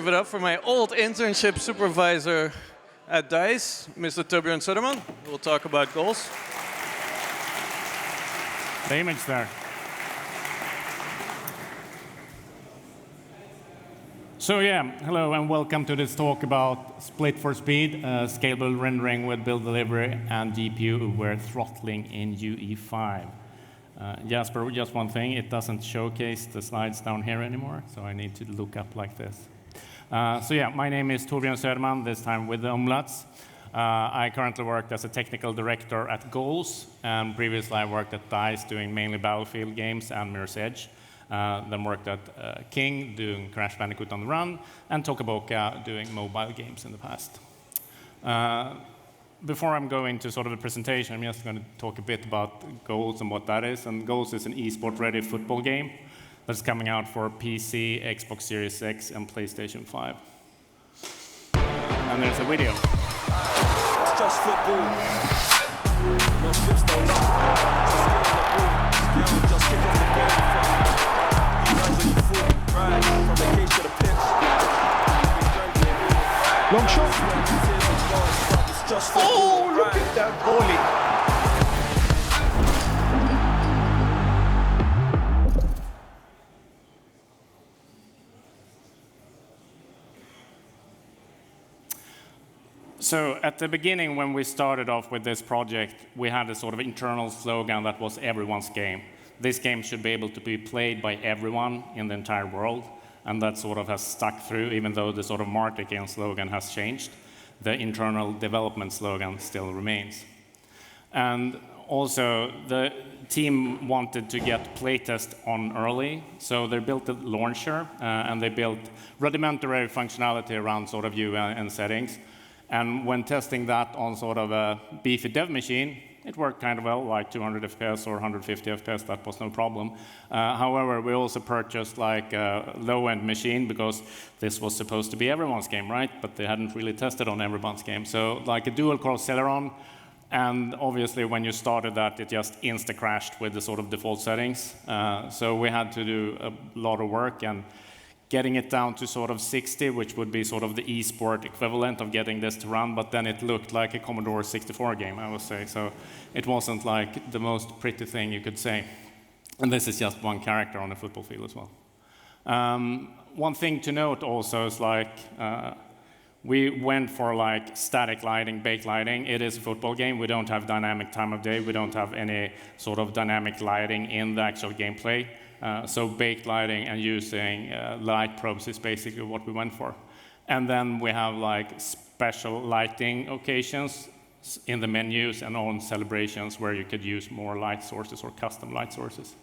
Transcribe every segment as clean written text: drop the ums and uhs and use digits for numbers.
Give it up for my old internship supervisor at DICE, Mr. Torbjörn Söderman, who will talk about goals. The image there. So yeah, hello and welcome to this talk about split for speed, scalable rendering with build delivery, and GPUThrottle in UE5. Jasper, just one thing, it doesn't showcase the slides down here anymore, so I need to look up like this. So yeah, my name is Torbjörn Söderman, this time with the Umlauts. I currently work as a technical director at Goals, and previously I worked at DICE doing mainly Battlefield games and Mirror's Edge. Then worked at King doing Crash Bandicoot on the Run, and Tokaboka doing mobile games in the past. Before I'm going to sort of a presentation, I'm just going to talk a bit about Goals and what that is. And Goals is an esport-ready football game that's coming out for PC, Xbox Series X, and PlayStation 5. And there's a video. It's just football. No slips, no luck. Just kick off the ball. Right from the cage to the pitch. Long shot. Oh, look at that goalie. So at the beginning, when we started off with this project, we had a sort of internal slogan that was everyone's game. This game should be able to be played by everyone in the entire world, and that sort of has stuck through, even though the sort of marketing slogan has changed. The internal development slogan still remains. And also, the team wanted to get playtest on early, so they built a launcher, and they built rudimentary functionality around sort of UI and settings. And when testing that on sort of a beefy dev machine, it worked kind of well, like 200 FPS or 150 FPS, that was no problem. However, we also purchased like a low-end machine because this was supposed to be everyone's game, right? But they hadn't really tested on everyone's game. So like a dual-core Celeron, and obviously when you started that, it just insta-crashed with the sort of default settings. So we had to do a lot of work, and getting it down to sort of 60, which would be sort of the esport equivalent of getting this to run, but then it looked like a Commodore 64 game, I would say. So it wasn't like the most pretty thing you could say. And this is just one character on a football field as well. One thing to note also is like, we went for like static lighting, baked lighting. It is a football game. We don't have dynamic time of day. We don't have any sort of dynamic lighting in the actual gameplay. So baked lighting and using light probes is basically what we went for. And then we have like special lighting occasions in the menus and on celebrations where you could use more light sources or custom light sources.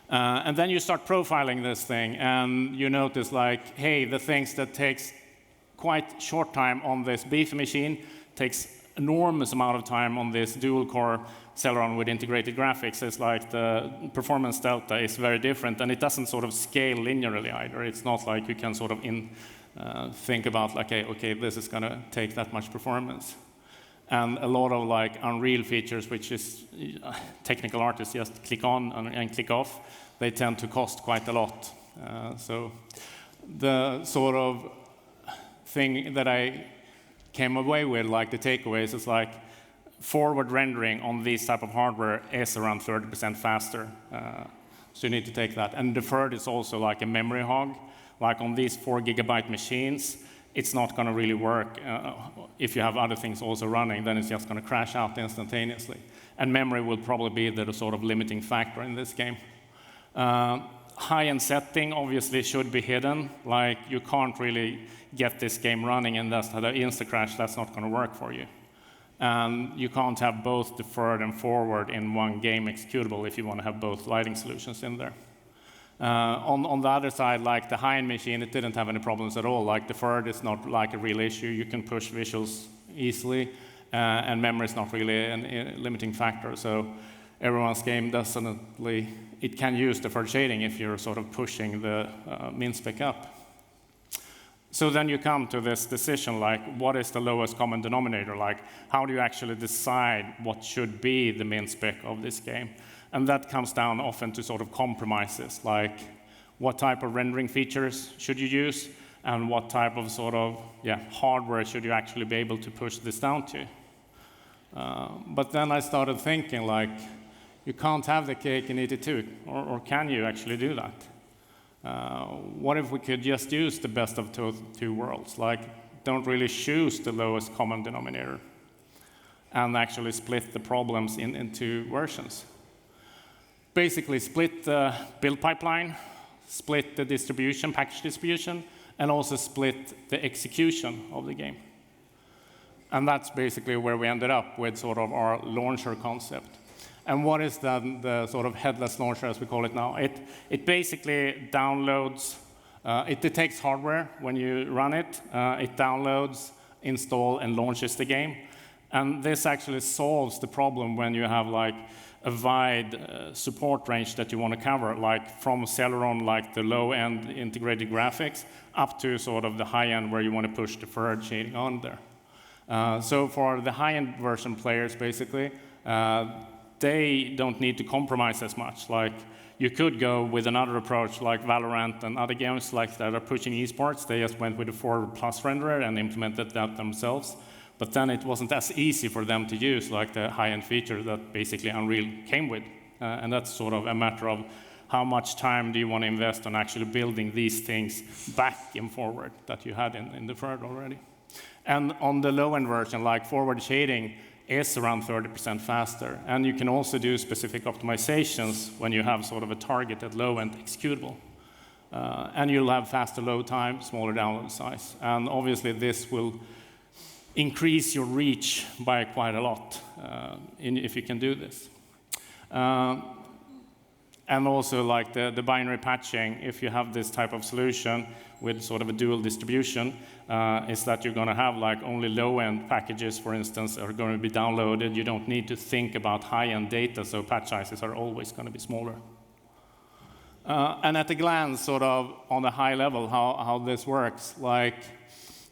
And then you start profiling this thing, and you notice like, hey, the things that takes quite short time on this beefy machine takes enormous amount of time on this dual-core Celeron with integrated graphics. It's like the performance delta is very different, and it doesn't sort of scale linearly either. It's not like you can sort of think about like, okay, this is going to take that much performance. And a lot of like Unreal features, which is technical artists just click on and click off, they tend to cost quite a lot. So the sort of thing that I came away with, like the takeaways, is like forward rendering on this type of hardware is around 30% faster. So you need to take that. And deferred is also like a memory hog. Like on these 4 GB machines, it's not going to really work. If you have other things also running, then it's just going to crash out instantaneously. And memory will probably be the sort of limiting factor in this game. High-end setting obviously should be hidden. Like you can't really get this game running and that's the insta-crash, that's not going to work for you. And you can't have both deferred and forward in one game executable if you want to have both lighting solutions in there. On the other side, like the high-end machine, it didn't have any problems at all. Like deferred is not like a real issue. You can push visuals easily, and memory is not really a limiting factor. So everyone's game definitely, it can use deferred shading if you're sort of pushing the min spec up. So then you come to this decision, like, what is the lowest common denominator? Like, how do you actually decide what should be the min spec of this game? And that comes down often to sort of compromises, like what type of rendering features should you use? and what type of sort of hardware should you actually be able to push this down to. But then I started thinking, like, you can't have the cake and eat it too, or can you actually do that? What if we could just use the best of two worlds, like don't really choose the lowest common denominator, and actually split the problems into versions? Basically split the build pipeline, split the distribution, package distribution, and also split the execution of the game. And that's basically where we ended up with sort of our launcher concept. And what is then the sort of headless launcher, as we call it now? It basically downloads, it detects hardware when you run it. It downloads, install, and launches the game. And this actually solves the problem when you have like a wide support range that you want to cover, like from Celeron, like the low-end integrated graphics, up to sort of the high-end where you want to push deferred shading on there. So for the high-end version players, basically, they don't need to compromise as much. Like, you could go with another approach, like Valorant and other games like that are pushing esports. They just went with a 4+ renderer and implemented that themselves. But then it wasn't as easy for them to use, like the high-end feature that basically Unreal came with. And that's sort of a matter of how much time do you want to invest on actually building these things back and forward that you had in deferred already. And on the low-end version, like forward shading is around 30% faster. And you can also do specific optimizations when you have sort of a targeted low-end executable. And you'll have faster load time, smaller download size. And obviously, this will increase your reach by quite a lot if you can do this. And also, like the binary patching, if you have this type of solution with sort of a dual distribution, is that you're going to have like only low-end packages, for instance, are going to be downloaded. You don't need to think about high-end data, so patch sizes are always going to be smaller. And at a glance, sort of on a high level, how this works, like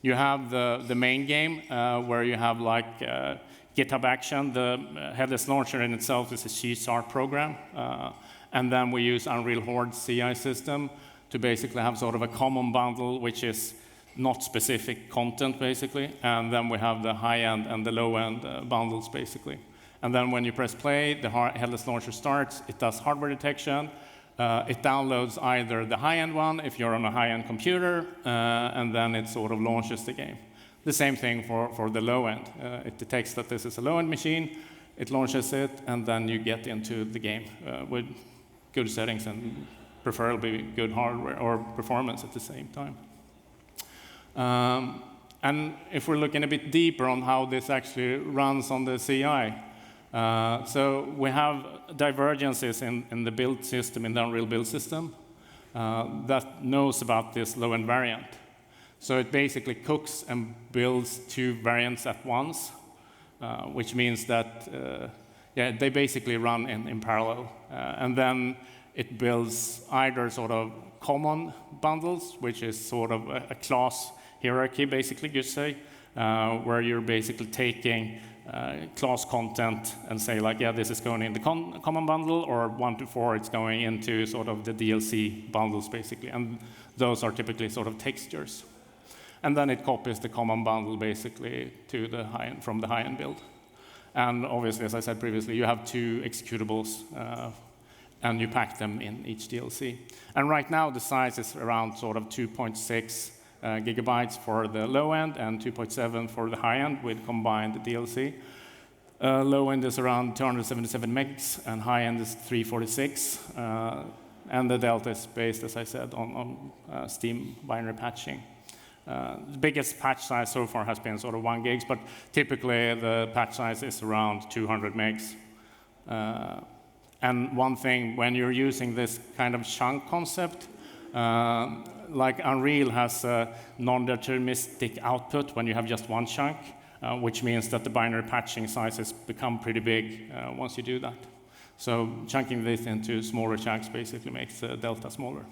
you have the main game where you have like GitHub Action. The headless launcher in itself is a C# program. And then we use Unreal Horde CI system to basically have sort of a common bundle, which is not specific content, basically. And then we have the high-end and the low-end bundles, basically. And then when you press play, the headless launcher starts. It does hardware detection. It downloads either the high-end one, if you're on a high-end computer, and then it sort of launches the game. The same thing for the low-end. It detects that this is a low-end machine. It launches it, and then you get into the game with good settings and preferably good hardware or performance at the same time. And if we're looking a bit deeper on how this actually runs on the CI, so we have divergences in the build system, in the Unreal build system, that knows about this low-end variant. So it basically cooks and builds two variants at once, which means that they basically run in parallel. And then it builds either sort of common bundles, which is sort of a class hierarchy, basically, you say, where you're basically taking class content and say, like, yeah, this is going in the common bundle, or 1 to 4, it's going into sort of the DLC bundles, basically. And those are typically sort of textures. And then it copies the common bundle, basically, to the high-end, from the high-end build. And obviously, as I said previously, you have two executables, and you pack them in each DLC. And right now, the size is around sort of 2.6 gigabytes for the low end and 2.7 for the high end with combined DLC. Low end is around 277 megs, and high end is 346. And the delta is based, as I said, on Steam binary patching. The biggest patch size so far has been sort of 1 gig, but typically the patch size is around 200 megs. And one thing, when you're using this kind of chunk concept, like Unreal has a non-deterministic output when you have just one chunk, which means that the binary patching sizes become pretty big once you do that. So chunking this into smaller chunks basically makes the delta smaller.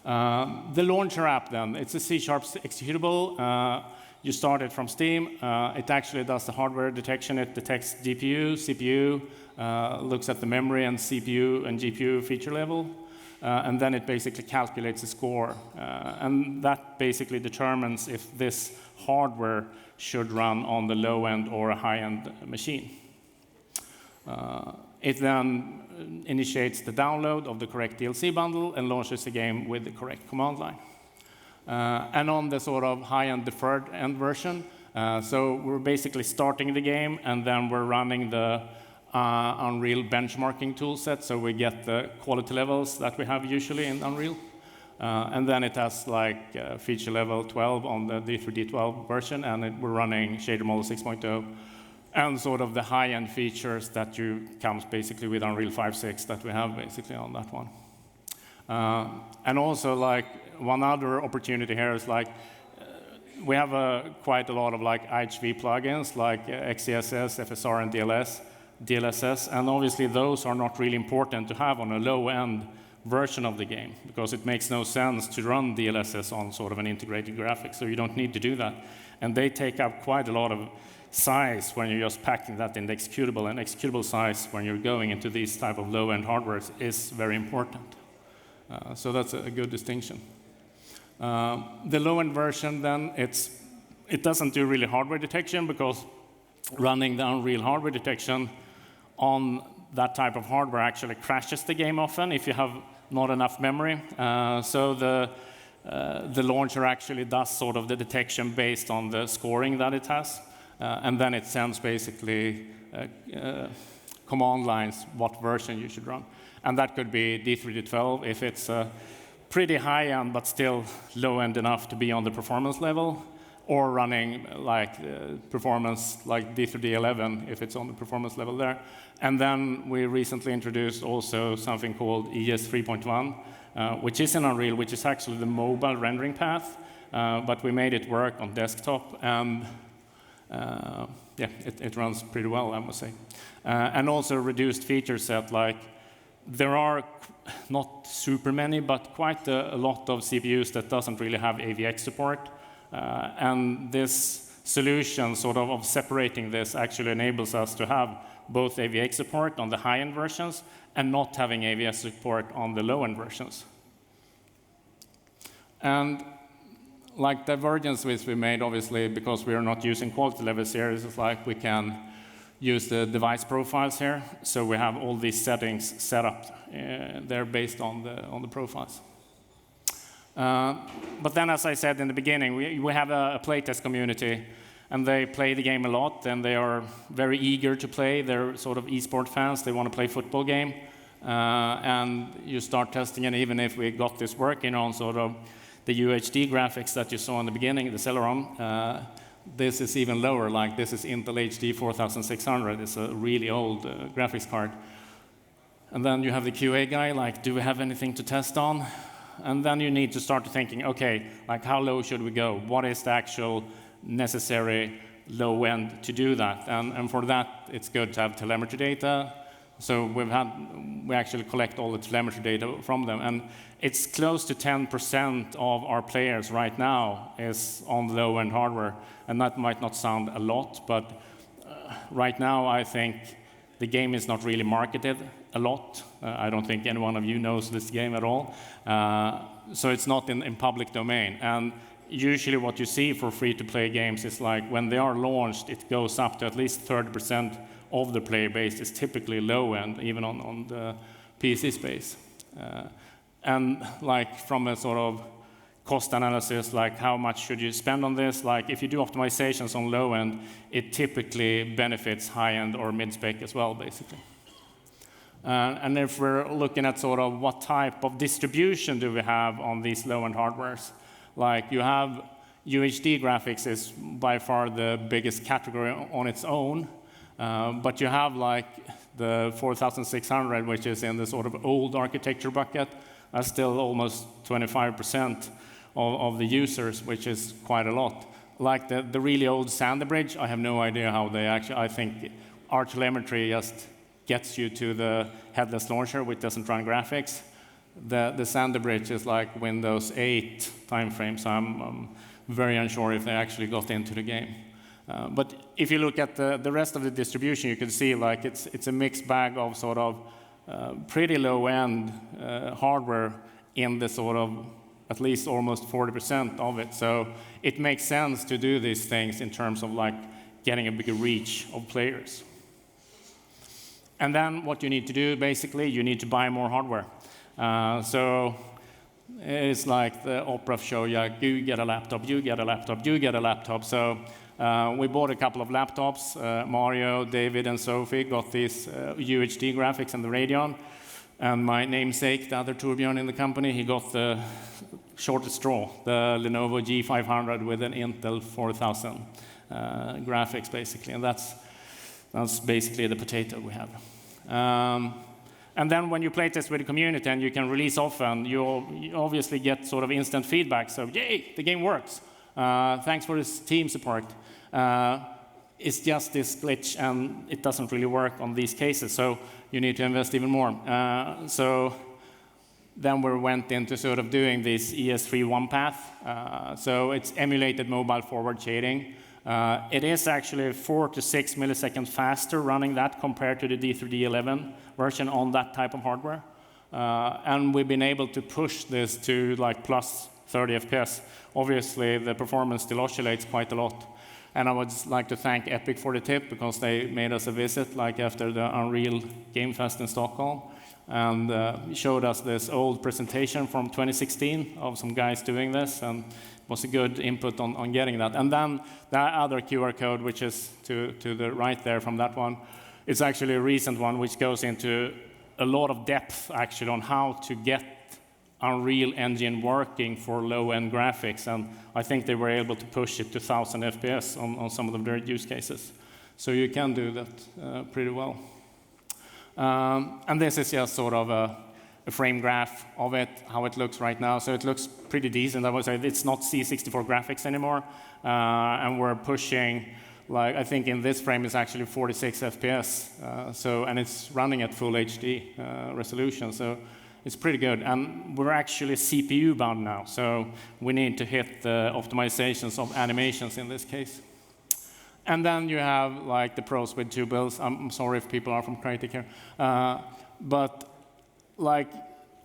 The launcher app, then, it's a C# executable. You start it from Steam. It actually does the hardware detection. It detects GPU, CPU, looks at the memory and CPU and GPU feature level. and then it basically calculates the score. And that basically determines if this hardware should run on the low-end or a high-end machine. It then initiates the download of the correct DLC bundle and launches the game with the correct command line. And on the sort of high-end deferred end version, so we're basically starting the game, and then we're running the Unreal benchmarking toolset, so we get the quality levels that we have usually in Unreal. And then it has like feature level 12 on the D3D12 version, and we're running shader model 6.0. And sort of the high-end features that comes basically with Unreal 5.6 that we have basically on that one. And also like one other opportunity here is like we have quite a lot of like IHV plugins like XCSS, FSR, and DLSS, and obviously those are not really important to have on a low-end version of the game because it makes no sense to run DLSS on sort of an integrated graphics, so you don't need to do that. And they take up quite a lot of size when you're just packing that in the executable, and executable size when you're going into these type of low-end hardware is very important. So that's a good distinction. The low-end version then, it doesn't do really hardware detection because running the Unreal hardware detection on that type of hardware actually crashes the game often if you have not enough memory. So the launcher actually does sort of the detection based on the scoring that it has. And then it sends basically command lines what version you should run. And that could be D3D12 if it's pretty high-end but still low-end enough to be on the performance level, or running like performance like D3D11 if it's on the performance level there. And then we recently introduced also something called ES 3.1, which is in Unreal, which is actually the mobile rendering path, but we made it work on desktop, and yeah, it runs pretty well, I must say. And also reduced feature set, like there are not super many, but quite a lot of CPUs that doesn't really have AVX support. And this solution sort of separating this actually enables us to have both AVX support on the high-end versions and not having AVX support on the low-end versions. And like divergence which we made, obviously, because we are not using quality levels here, is like we can use the device profiles here. So we have all these settings set up there based on the profiles. But then, as I said in the beginning, we have a playtest community, and they play the game a lot, and they are very eager to play. They're sort of e-sport fans. They want to play football game. And you start testing it, even if we got this working on sort of the UHD graphics that you saw in the beginning, the Celeron. This is even lower, like this is Intel HD 4600. It's a really old graphics card. And then you have the QA guy, like, do we have anything to test on? And then you need to start thinking, okay, like how low should we go? What is the actual necessary low end to do that? And for that, it's good to have telemetry data. So we actually collect all the telemetry data from them. And it's close to 10% of our players right now is on low-end hardware. And that might not sound a lot, but right now I think the game is not really marketed a lot. I don't think any one of you knows this game at all. So it's not in public domain. And usually what you see for free-to-play games is like when they are launched, it goes up to at least 30% of the player base is typically low-end, even on the PC space. And like from a sort of cost analysis, like how much should you spend on this? Like if you do optimizations on low-end, it typically benefits high-end or mid-spec as well, basically. And if we're looking at sort of what type of distribution do we have on these low-end hardwares, like you have UHD graphics is by far the biggest category on its own, but you have like the 4600, which is in the sort of old architecture bucket. That's still almost 25% of the users, which is quite a lot. Like the really old Sander Bridge, I have no idea how they actually, I think our telemetry just gets you to the headless launcher, which doesn't run graphics. The Sander Bridge is like Windows 8 timeframe, so I'm very unsure if they actually got into the game. But if you look at the rest of the distribution, you can see like it's a mixed bag of sort of pretty low-end hardware in the sort of at least almost 40% of it. So it makes sense to do these things in terms of like getting a bigger reach of players. And then what you need to do, basically, you need to buy more hardware. So it's like the Opera show, yeah, you get a laptop, you get a laptop, you get a laptop. So we bought a couple of laptops. Mario, David, and Sophie got these UHD graphics and the Radeon. And my namesake, the other Torbjörn in the company, he got the shortest straw, the Lenovo G500 with an Intel 4000 graphics, basically. And that's basically the potato we have. And then when you playtest with the community and you can release often, you obviously get sort of instant feedback. So, yay, the game works. Thanks for this team support. It's just this glitch, and it doesn't really work on these cases. So you need to invest even more. So then we went into sort of doing this ES3 one path. So it's emulated mobile forward shading. It is actually 4 to 6 milliseconds faster running that compared to the D3D11 version on that type of hardware. And we've been able to push this to like plus 30 FPS. Obviously, the performance still oscillates quite a lot. And I would like to thank Epic for the tip, because they made us a visit like after the Unreal Game Fest in Stockholm, and showed us this old presentation from 2016 of some guys doing this, and was a good input on getting that. And then the other QR code, which is to the right there from that one, is actually a recent one which goes into a lot of depth actually on how to get Unreal Engine working for low-end graphics, and I think they were able to push it to 1000 FPS on some of their use cases. So you can do that pretty well. And this is just sort of a frame graph of it, how it looks right now. So it looks pretty decent. I would say it's not C64 graphics anymore, and we're pushing, like, I think in this frame it's actually 46 FPS. And it's running at full HD resolution. So it's pretty good, and we're actually CPU bound now, so we need to hit the optimizations of animations in this case. And then you have like the pros with 2 builds. I'm sorry if people are from Crytek here, but like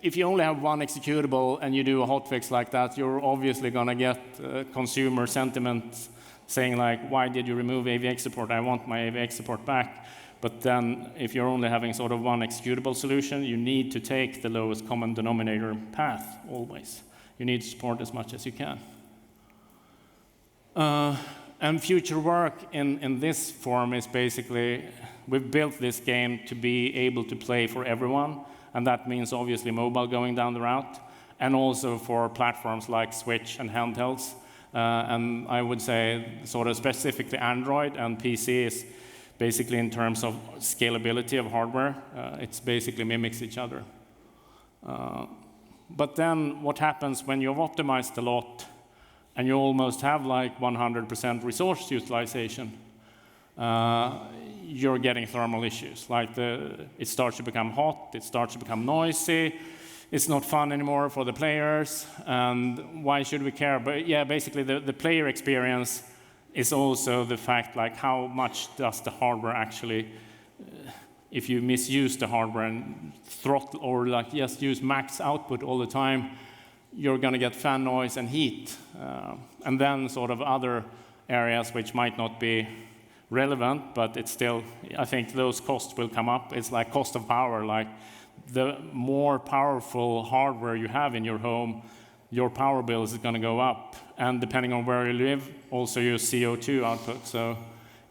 if you only have one executable and you do a hotfix like that, you're obviously gonna get consumer sentiment saying like, why did you remove AVX support? I want my AVX support back. But then, if you're only having sort of one executable solution, you need to take the lowest common denominator path, always. You need to support as much as you can. And future work in this form is basically, we've built this game to be able to play for everyone, and that means obviously mobile going down the route, and also for platforms like Switch and handhelds. And I would say sort of specifically Android and PC is basically in terms of scalability of hardware, it basically mimics each other. But then what happens when you've optimized a lot and you almost have like 100% resource utilization, you're getting thermal issues. Like it starts to become hot, it starts to become noisy, it's not fun anymore for the players, and why should we care? But yeah, basically the player experience is also the fact, like, how much does the hardware actually, if you misuse the hardware and throttle, or like just use max output all the time, you're going to get fan noise and heat. And then sort of other areas which might not be relevant, but it's still, I think those costs will come up. It's like cost of power. Like the more powerful hardware you have in your home, your power bill is going to go up. And depending on where you live, also your CO2 output. So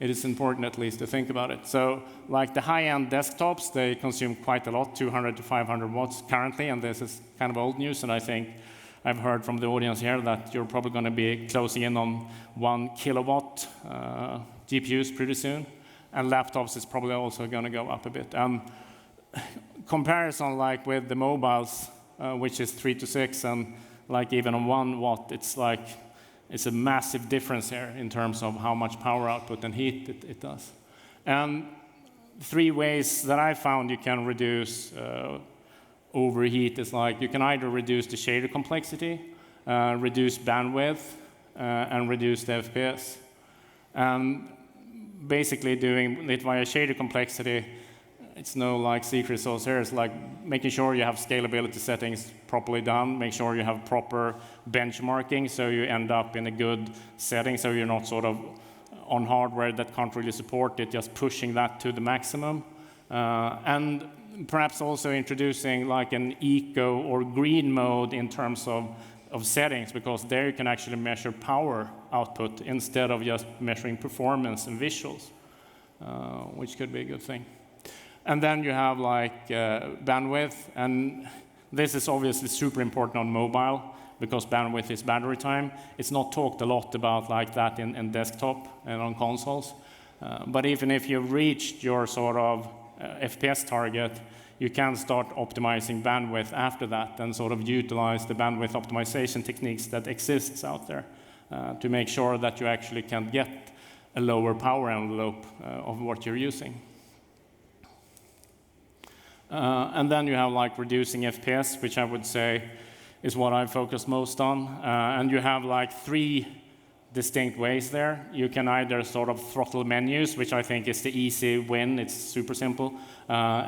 it is important at least to think about it. So like the high-end desktops, they consume quite a lot, 200 to 500 watts currently, and this is kind of old news, and I think I've heard from the audience here that you're probably going to be closing in on 1 kilowatt GPUs pretty soon, and laptops is probably also going to go up a bit. Comparison like with the mobiles, which is 3 to 6, and like even on 1 watt, it's a massive difference here in terms of how much power output and heat it does. And 3 ways that I found you can reduce overheat is like you can either reduce the shader complexity, reduce bandwidth, and reduce the FPS. Basically doing it via shader complexity it's no like secret sauce here. It's like making sure you have scalability settings properly done, make sure you have proper benchmarking so you end up in a good setting so you're not sort of on hardware that can't really support it, just pushing that to the maximum. And perhaps also introducing like an eco or green mode in terms of settings, because there you can actually measure power output instead of just measuring performance and visuals, which could be a good thing. And then you have like bandwidth, and this is obviously super important on mobile because bandwidth is battery time. It's not talked a lot about like that in desktop and on consoles. But even if you've reached your sort of FPS target, you can start optimizing bandwidth after that and sort of utilize the bandwidth optimization techniques that exists out there to make sure that you actually can get a lower power envelope of what you're using. And then you have like reducing FPS, which I would say is what I focus most on. And you have like 3 distinct ways there. You can either sort of throttle menus, which I think is the easy win. It's super simple.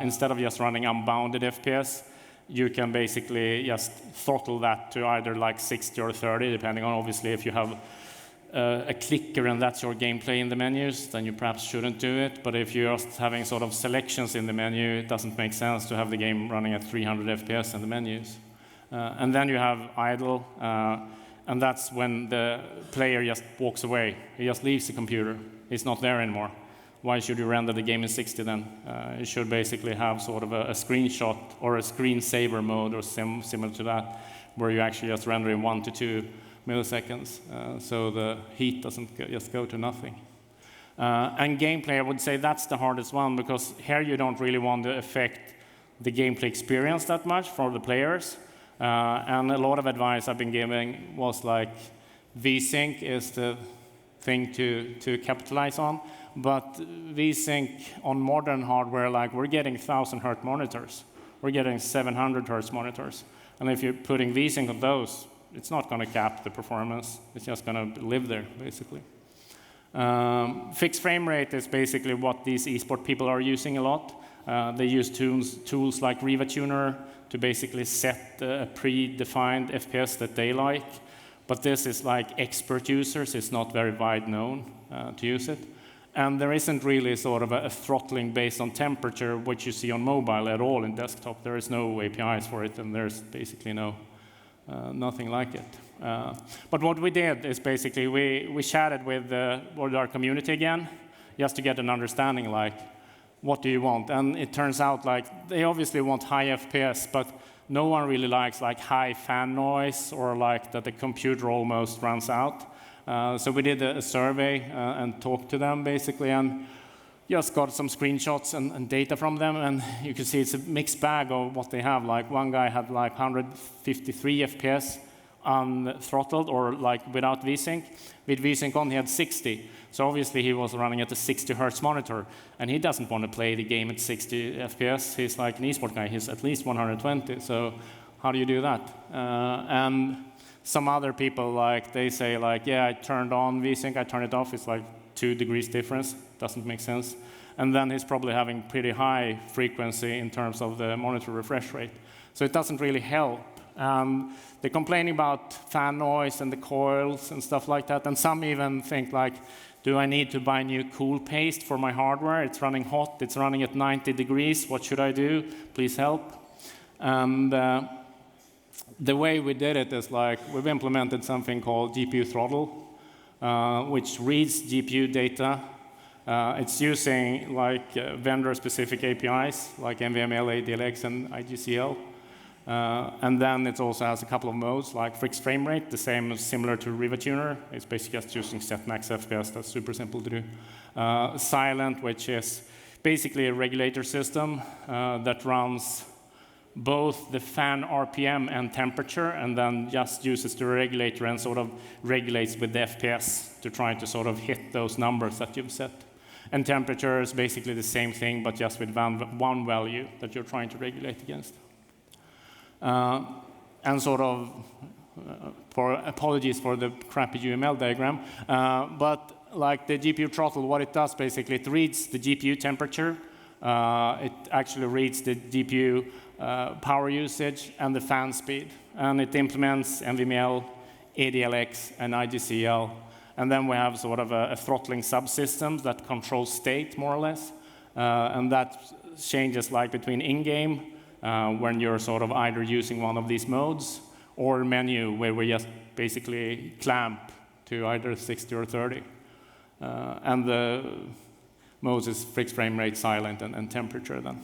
Instead of just running unbounded FPS, you can basically just throttle that to either like 60 or 30, depending on obviously if you have a clicker and that's your gameplay in the menus, then you perhaps shouldn't do it. But if you're just having sort of selections in the menu, it doesn't make sense to have the game running at 300 FPS in the menus. And then you have idle, and that's when the player just walks away. He just leaves the computer. He's not there anymore. Why should you render the game in 60 then? You should basically have sort of a screenshot or a screensaver mode or similar to that, where you actually just render in 1 to 2 milliseconds, so the heat doesn't just go to nothing. And gameplay, I would say that's the hardest one, because here you don't really want to affect the gameplay experience that much for the players. And a lot of advice I've been giving was like VSync is the thing to capitalize on. But VSync on modern hardware, like we're getting 1,000 Hz monitors. We're getting 700 Hz monitors. And if you're putting VSync on those, it's not going to cap the performance. It's just going to live there, basically. Fixed frame rate is basically what these esports people are using a lot. They use tools like Riva Tuner to basically set a predefined FPS that they like. But this is like expert users. It's not very wide known to use it. And there isn't really sort of a throttling based on temperature, which you see on mobile at all in desktop. There is no APIs for it, and there's basically nothing like it. But what we did is basically we chatted with our community again, just to get an understanding like, what do you want? And it turns out like they obviously want high FPS, but no one really likes like high fan noise or like that the computer almost runs out. So we did a survey and talked to them basically, and just got some screenshots and data from them, and you can see it's a mixed bag of what they have. Like one guy had like 153 FPS unthrottled or like without VSync. With VSync on, he had 60. So obviously he was running at a 60 Hz monitor, and he doesn't want to play the game at 60 FPS. He's like an esports guy. He's at least 120. So how do you do that? And some other people, like they say, like, yeah, I turned on VSync, I turned it off. It's like 2 degrees difference. Doesn't make sense. And then he's probably having pretty high frequency in terms of the monitor refresh rate. So it doesn't really help. They're complaining about fan noise and the coils and stuff like that. And some even think like, do I need to buy new cool paste for my hardware? It's running hot. It's running at 90 degrees. What should I do? Please help. And the way we did it is like we've implemented something called GPUThrottle, which reads GPU data. It's using like vendor-specific APIs like NVMe, ADLX, and IGCL. And then it also has a couple of modes like fixed frame rate, the same similar to Riva Tuner. It's basically just using set max FPS. That's super simple to do. Silent, which is basically a regulator system that runs both the fan RPM and temperature, and then just uses the regulator and sort of regulates with the FPS to try to sort of hit those numbers that you've set. And temperature is basically the same thing, but just with one value that you're trying to regulate against. And sort of, apologies for the crappy UML diagram, but like the GPU throttle, what it does basically, it reads the GPU temperature It actually reads the GPU power usage and the fan speed. And it implements NVMe, ADLX, and IGCL. And then we have sort of a throttling subsystem that controls state, more or less. And that changes like between in-game, when you're sort of either using one of these modes, or menu, where we just basically clamp to either 60 or 30. And the modes is fixed frame rate, silent, and temperature then.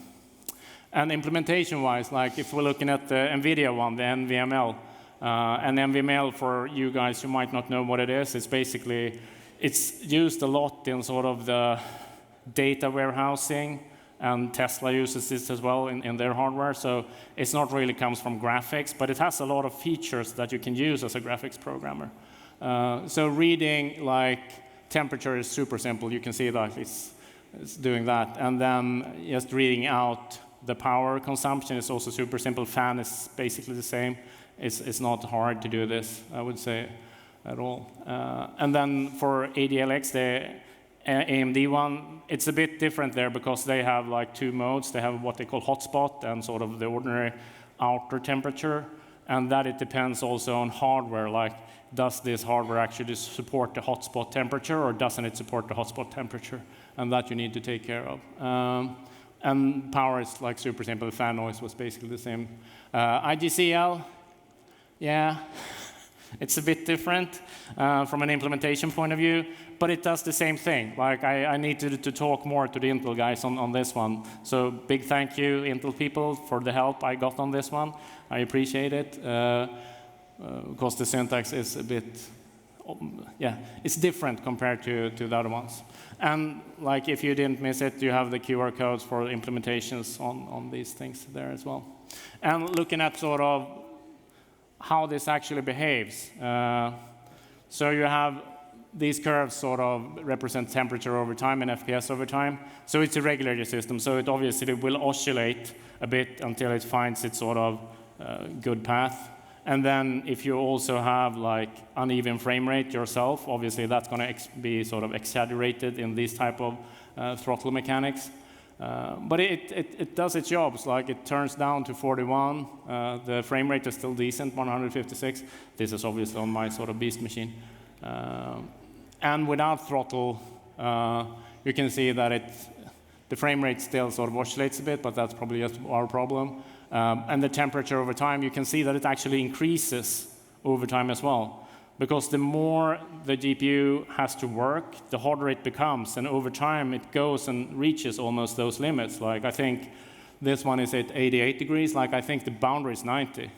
And implementation-wise, like if we're looking at the NVIDIA one, the NVML, and NVML, for you guys who might not know what it is, it's basically, it's used a lot in sort of the data warehousing, and Tesla uses this as well in their hardware. So it's not really comes from graphics, but it has a lot of features that you can use as a graphics programmer. So reading like temperature is super simple. You can see that it's doing that. And then just reading out the power consumption is also super simple. Fan is basically the same. It's not hard to do this, I would say, at all. And then for ADLX, the AMD one, it's a bit different there because they have like two modes. They have what they call hotspot and sort of the ordinary outer temperature. And that it depends also on hardware, like does this hardware actually support the hotspot temperature or doesn't it support the hotspot temperature? And that you need to take care of. And power is like super simple. The fan noise was basically the same. IGCL, yeah, it's a bit different from an implementation point of view, but it does the same thing. Like I need to talk more to the Intel guys on this one. So big thank you, Intel people, for the help I got on this one. I appreciate it, because the syntax is a bit, yeah, it's different compared to the other ones. And like if you didn't miss it, you have the QR codes for implementations on these things there as well. And looking at sort of how this actually behaves. So you have these curves sort of represent temperature over time and FPS over time. So it's a regulator system, so it obviously will oscillate a bit until it finds its sort of good path. And then if you also have like uneven frame rate yourself, obviously that's going to be sort of exaggerated in these type of throttle mechanics. But it does its jobs. Like it turns down to 41. The frame rate is still decent, 156. This is obviously on my sort of beast machine. And without throttle, you can see that the frame rate still sort of oscillates a bit, but that's probably just our problem. And the temperature over time, you can see that it actually increases over time as well. Because the more the GPU has to work, the harder it becomes. And over time, it goes and reaches almost those limits. Like I think this one is at 88 degrees. Like I think the boundary is 90.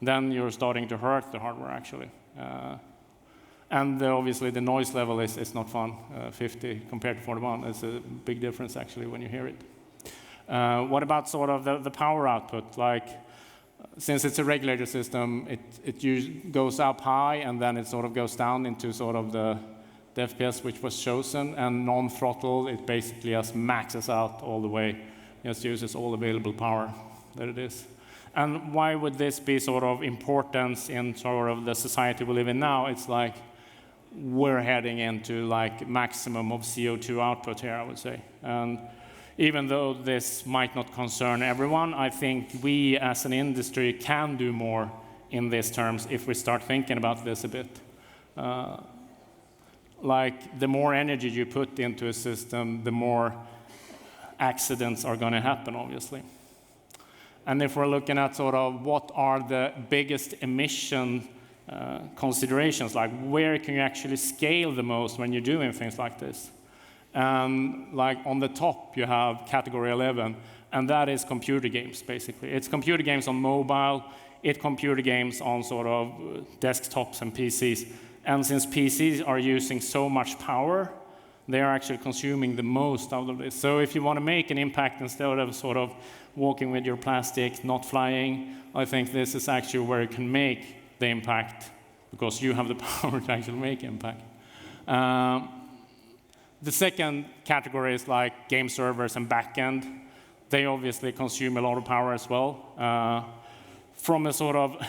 Then you're starting to hurt the hardware, actually. And obviously, the noise level is not fun. 50 compared to 41 is a big difference, actually, when you hear it. What about sort of the power output? Like, since it's a regulator system, it goes up high, and then it sort of goes down into sort of the FPS which was chosen. And non-throttle, it basically just maxes out all the way. Just uses all available power that it is. And why would this be sort of importance in sort of the society we live in now? It's like we're heading into like maximum of CO2 output here, I would say. And even though this might not concern everyone, I think we as an industry can do more in these terms if we start thinking about this a bit. Like the more energy you put into a system, the more accidents are going to happen, obviously. And if we're looking at sort of what are the biggest emission considerations, like where can you actually scale the most when you're doing things like this? Like on the top, you have category 11, and that is computer games, basically. It's computer games on mobile, it's computer games on sort of desktops and PCs. And since PCs are using so much power, they are actually consuming the most out of this. So if you want to make an impact instead of sort of walking with your plastic, not flying, I think this is actually where you can make the impact, because you have the power to actually make impact. The second category is like game servers and backend. They obviously consume a lot of power as well. From a sort of,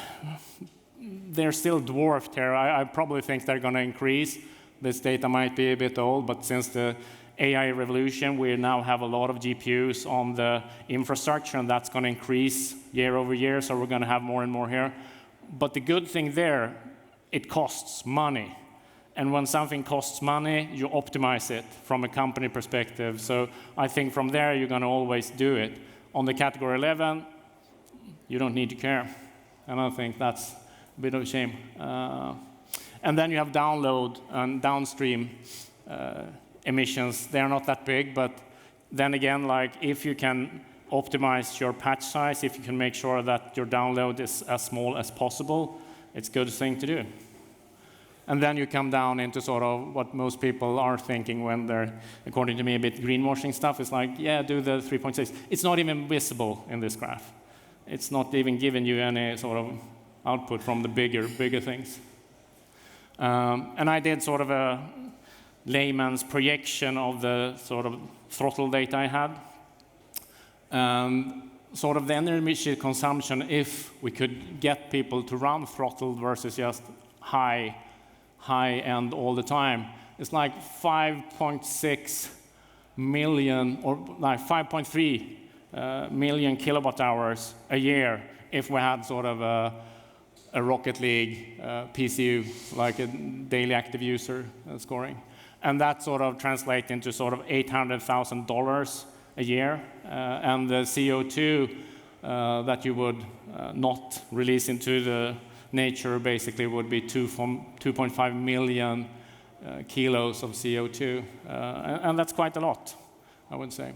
they're still dwarfed here. I probably think they're going to increase, This data might be a bit old, but since the AI revolution, we now have a lot of GPUs on the infrastructure, and that's going to increase year over year, so we're going to have more and more here. But the good thing there, it costs money. And when something costs money, you optimize it from a company perspective. So I think from there, you're going to always do it. On the category 11, you don't need to care. And I think that's a bit of a shame. And then you have download and downstream emissions. They are not that big, but then again, like if you can optimize your patch size, if you can make sure that your download is as small as possible, it's a good thing to do. And then you come down into sort of what most people are thinking when they're, according to me, a bit greenwashing stuff. It's like, yeah, do the 3.6. It's not even visible in this graph. It's not even giving you any sort of output from the bigger things. And I did sort of a layman's projection of the sort of throttle data I had. Sort of the energy consumption, if we could get people to run throttle versus just high end all the time, it's like 5.6 million or like 5.3 million kilowatt hours a year if we had sort of a Rocket League PCU, like a daily active user scoring. And that sort of translates into sort of $800,000 a year. And the CO2 that you would not release into the nature basically would be 2.5 million kilos of CO2. And that's quite a lot, I would say.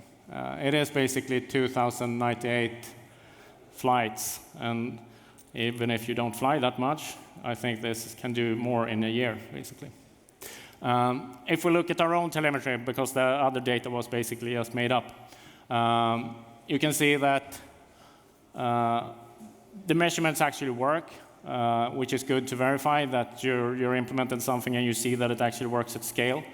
It is basically 2,098 flights. And even if you don't fly that much, I think this can do more in a year, basically. If we look at our own telemetry, because the other data was basically just made up, you can see that the measurements actually work, which is good to verify that you're implementing something and you see that it actually works at scale.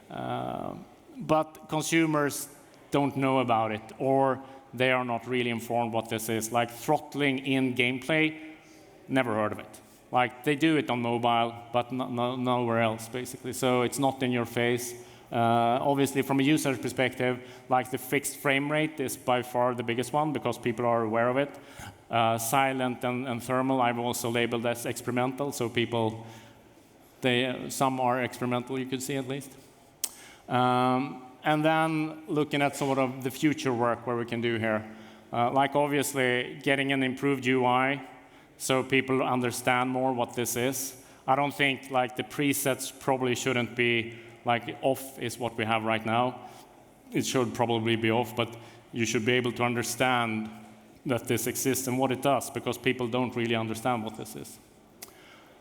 But consumers don't know about it, or they are not really informed what this is. Like throttling in gameplay, never heard of it. Like they do it on mobile, but nowhere else, basically. So it's not in your face. Obviously, from a user's perspective, like the fixed frame rate is by far the biggest one because people are aware of it. Silent and thermal, I've also labeled as experimental. So people, some are experimental, you could see at least. And then looking at sort of the future work where we can do here. Like obviously getting an improved UI so people understand more what this is. I don't think like the presets probably shouldn't be like off is what we have right now. It should probably be off, but you should be able to understand that this exists and what it does, because people don't really understand what this is.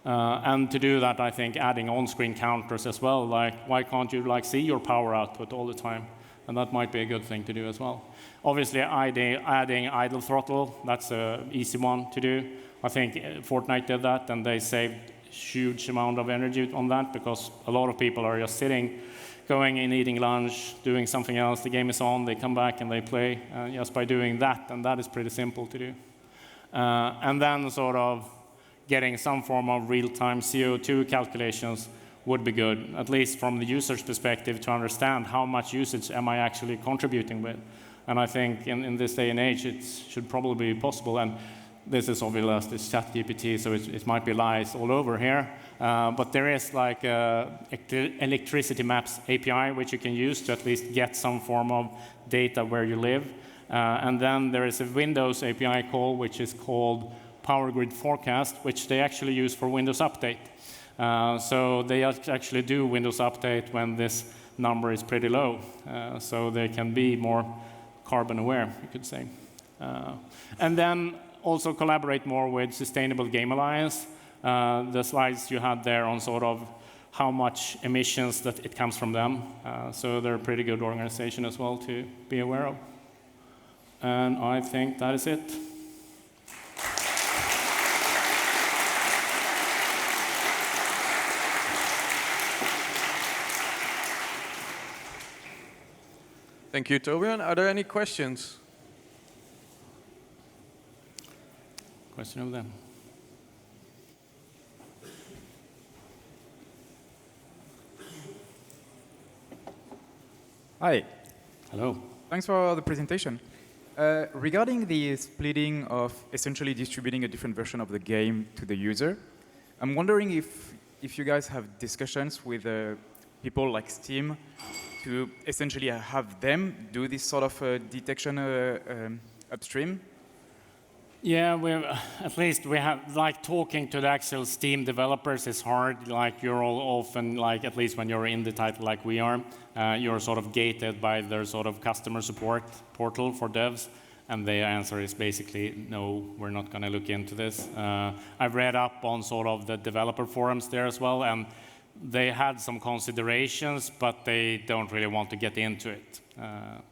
And to do that, I think adding on-screen counters as well, like why can't you like see your power output all the time? And that might be a good thing to do as well. Obviously, adding idle throttle, that's an easy one to do. I think Fortnite did that, and they saved huge amount of energy on that because a lot of people are just sitting, going and eating lunch, doing something else. The game is on, they come back and they play just by doing that, and that is pretty simple to do. And then sort of getting some form of real-time CO2 calculations would be good, at least from the user's perspective, to understand how much usage am I actually contributing with. And I think in this day and age, it should probably be possible. And this is obviously this ChatGPT, so it might be lies all over here. But there is like electricity maps API, which you can use to at least get some form of data where you live. And then there is a Windows API call, which is called Power Grid Forecast, which they actually use for Windows Update. So they actually do Windows Update when this number is pretty low. So they can be more carbon aware, you could say. And then also collaborate more with Sustainable Game Alliance. The slides you had there on sort of how much emissions that it comes from them. So they're a pretty good organization as well to be aware of. And I think that is it. Thank you, Torbjörn. Are there any questions? Question of them. Hi, Hello. thanks for the presentation. Regarding the splitting of essentially distributing a different version of the game to the user, I'm wondering if you guys have discussions with people like Steam to essentially have them do this sort of detection upstream. Yeah, at least we have, like, talking to the actual Steam developers is hard. Like, you're all often, like, at least when you're in the title like we are, you're sort of gated by their sort of customer support portal for devs. And the answer is basically, no, we're not going to look into this. I've read up on sort of the developer forums there as well, and they had some considerations, but they don't really want to get into it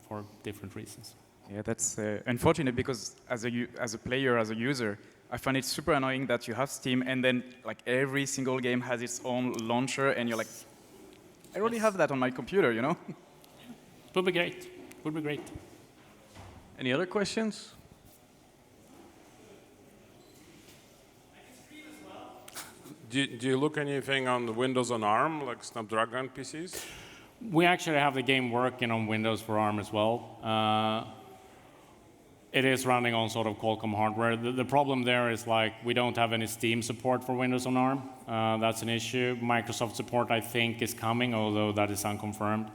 for different reasons. Yeah, that's unfortunate because as a player, as a user, I find it super annoying that you have Steam and then like every single game has its own launcher and you're like, I already have that on my computer, you know? It would be great. It would be great. Any other questions? Do you look anything on the Windows on ARM, like Snapdragon PCs? We actually have the game working on Windows for ARM as well. It is running on sort of Qualcomm hardware. The problem there is like we don't have any Steam support for Windows on ARM. That's an issue. Microsoft support, I think, is coming, although that is unconfirmed.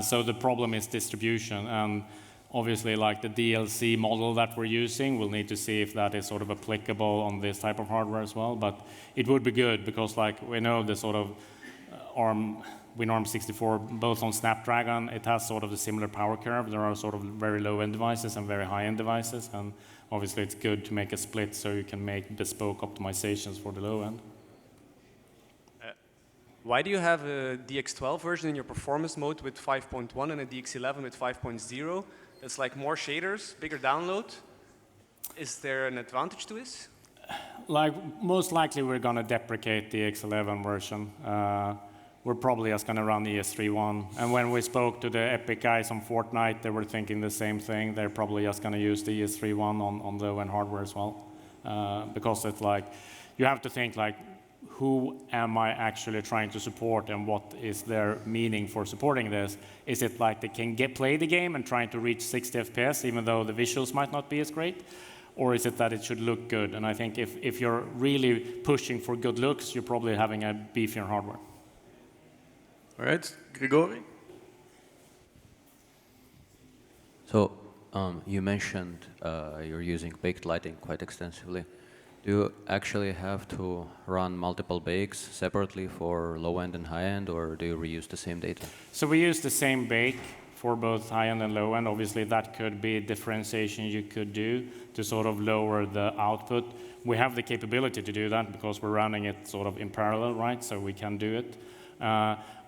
So the problem is distribution. And obviously, like the DLC model that we're using, we'll need to see if that is sort of applicable on this type of hardware as well. But it would be good because like we know the sort of WinARM64, both on Snapdragon, it has sort of a similar power curve. There are sort of very low-end devices and very high-end devices, and obviously it's good to make a split so you can make bespoke optimizations for the low-end. Why do you have a DX12 version in your performance mode with 5.1 and a DX11 with 5.0? It's like more shaders, bigger download. Is there an advantage to this? Like, most likely we're going to deprecate the X11 version. We're probably just going to run ES3.1. And when we spoke to the Epic guys on Fortnite, they were thinking the same thing. They're probably just going to use the ES3.1 on low-end hardware as well. Because it's like, you have to think like, who am I actually trying to support and what is their meaning for supporting this? Is it like they can play the game and trying to reach 60 FPS even though the visuals might not be as great? Or is it that it should look good? And I think if you're really pushing for good looks, you're probably having a beefier hardware. All right, Grigori? So you mentioned you're using baked lighting quite extensively. Do you actually have to run multiple bakes separately for low-end and high-end, or do you reuse the same data? So we use the same bake for both high-end and low-end. Obviously, that could be differentiation you could do to sort of lower the output. We have the capability to do that because we're running it sort of in parallel, right? So we can do it.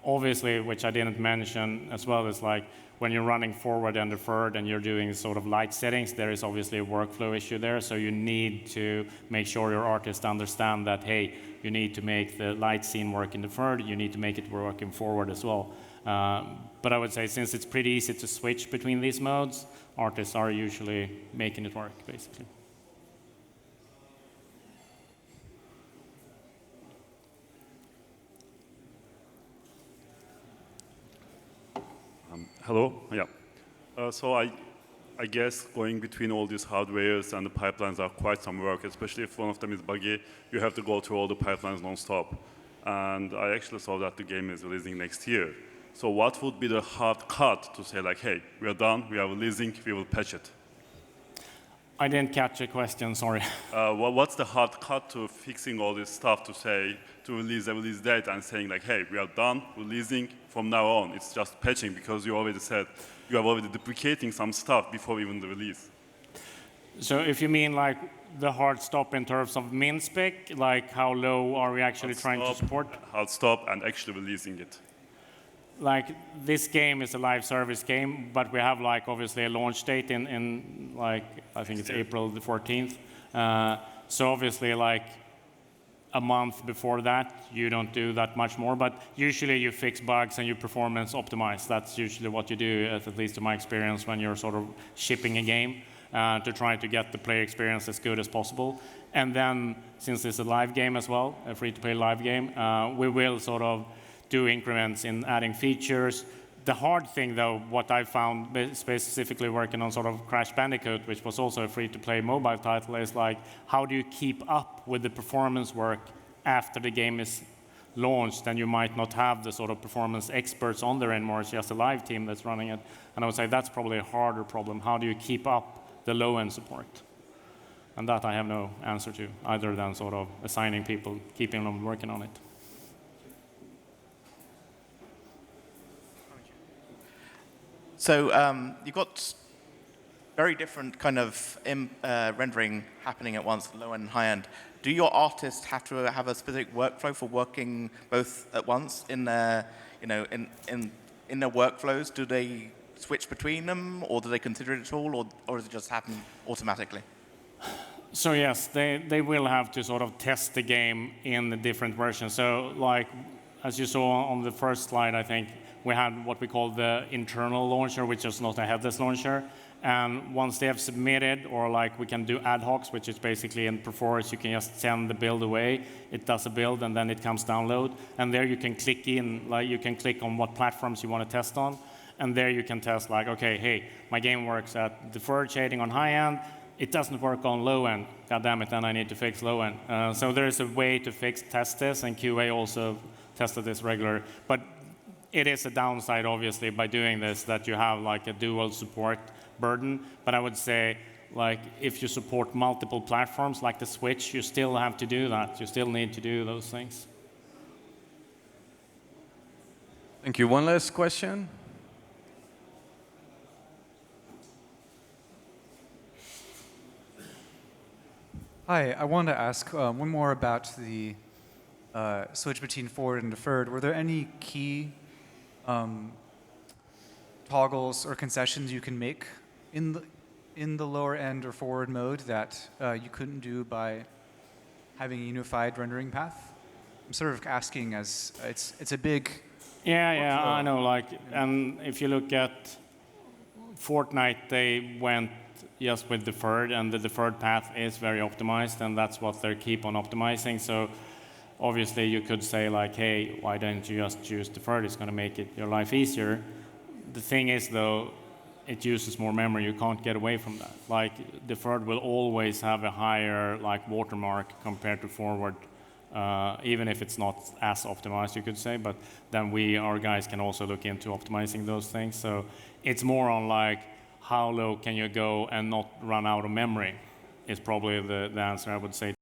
Obviously, which I didn't mention as well, is like when you're running forward and deferred and you're doing sort of light settings, there is obviously a workflow issue there. So you need to make sure your artists understand that, hey, you need to make the light scene work in deferred, you need to make it work in forward as well. But I would say since it's pretty easy to switch between these modes, artists are usually making it work, basically. Hello. Yeah. So I guess going between all these hardwares and the pipelines are quite some work, especially if one of them is buggy. You have to go through all the pipelines non-stop. And I actually saw that the game is releasing next year. So what would be the hard cut to say like, hey, we are done, we are releasing, we will patch it? I didn't catch a question, sorry. What's the hard cut to fixing all this stuff to say, to release a release date and saying like, hey, we are done releasing from now on. It's just patching because you already said you are already deprecating some stuff before even the release. So if you mean like the hard stop in terms of min spec, like how low are we actually trying to support? Hard stop and actually releasing it. Like this game is a live service game, but we have like obviously a launch date in like, I think it's April the 14th. So obviously like a month before that, you don't do that much more, but usually you fix bugs and you performance optimize. That's usually what you do, at least in my experience, when you're sort of shipping a game to try to get the player experience as good as possible. And then, since it's a live game as well, a free-to-play live game, we will sort of do increments in adding features, The hard thing, though, what I found specifically working on sort of Crash Bandicoot, which was also a free-to-play mobile title, is like, how do you keep up with the performance work after the game is launched, and you might not have the sort of performance experts on there anymore, it's just a live team that's running it. And I would say that's probably a harder problem. How do you keep up the low-end support? And that I have no answer to, other than sort of assigning people, keeping them working on it. So you've got very different kind of rendering happening at once, low and high end. Do your artists have to have a specific workflow for working both at once in their, in their workflows? Do they switch between them, or do they consider it at all, or does it just happen automatically? So yes, they will have to sort of test the game in the different versions. So like, as you saw on the first slide, I think, we had what we call the internal launcher, which is not a headless launcher. And once they have submitted, or like we can do ad hocs, which is basically in Perforce, you can just send the build away. It does a build, and then it comes download. And there you can click in, like you can click on what platforms you want to test on. And there you can test like, okay, hey, my game works at deferred shading on high end. It doesn't work on low end. God damn it, then I need to fix low end. So there is a way to test this, and QA also tested this regular. But it is a downside, obviously, by doing this, that you have like a dual support burden. But I would say, like, if you support multiple platforms, like the Switch, you still have to do that. You still need to do those things. Thank you. One last question. Hi, I wanted to ask one more about the switch between forward and deferred. Were there any key toggles or concessions you can make in the lower end or forward mode that you couldn't do by having a unified rendering path? I'm sort of asking as it's a big Yeah, I know. Like, and if you look at Fortnite, they went just with deferred, and the deferred path is very optimized, and that's what they keep on optimizing. So obviously, you could say like, hey, why don't you just choose deferred? It's going to make your life easier. The thing is, though, it uses more memory. You can't get away from that. Like, deferred will always have a higher like watermark compared to forward, even if it's not as optimized, you could say. But then our guys can also look into optimizing those things. So it's more on like, how low can you go and not run out of memory is probably the answer I would say.